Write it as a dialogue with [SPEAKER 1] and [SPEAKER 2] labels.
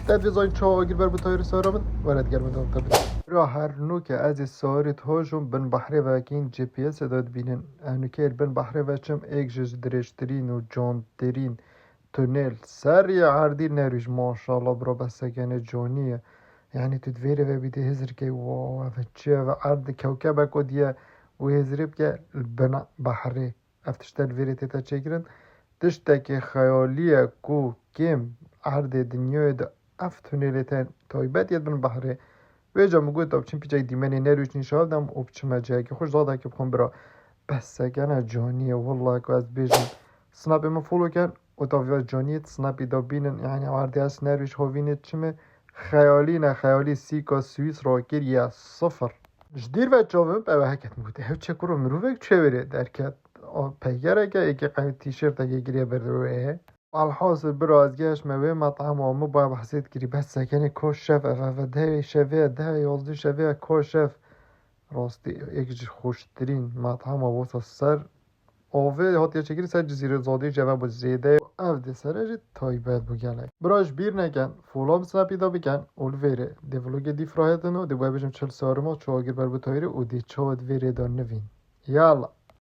[SPEAKER 1] تدوی زاین چه آگیر بر بطایر سارمن ورد گرم دام تبدیل را هر نو که از سارت هاشون بن بحره و کین جی پی اس داد بینن انو که بن بحره و چم ایک جز درشترین و جانترین تونل سری عردی نروش ماشاءالله برا بسکن جانیه يعني تدفيري بيدي هزر كي وفتشي عرض كوكبة كوديا وهزرب كي البناء بحري افتشتال فيري تتا تشكرن تشتكي خيالية كو كيم عرض دنيا دا افتونيلتين تايبات يد بن بحري ويجا مقول طب چين بيجاي ديماني نروش نشاف دم وبچما جاكي خوش زادا كي بخون برا بس سكنا جانية والله كو از بيجن سنابي ما فولو كان وطافيا جانية سنابي دا بينن يعني عرضي از نروش هوينت چمه خیالی نه خیالی سیکا سوئیس را یا صفر جدیر و جاوم به حکت بوده هیچ چه کرو مروفک چه بره درکت پیگره که ایک قمی تیشرت اگه گریه بروه الحاصل برا از گهش موه مطعم آمو با بحثیت گری بس سکنه کش شف و ده شوه ده یازده شوه کش شف راستی یک خوشترین مطعم آواسا سر آوه هاتیه چگیری سر جزیره زاده جواب با زیده اف ده سره تایبت بگنه براش بیر نکن فولام سپیدا بکن اول ویره ده ولوگ دی فرایتنو ده باید بجم 40 سارما چو آگر بر بطایره او ده چاد ویره دان نوین یالا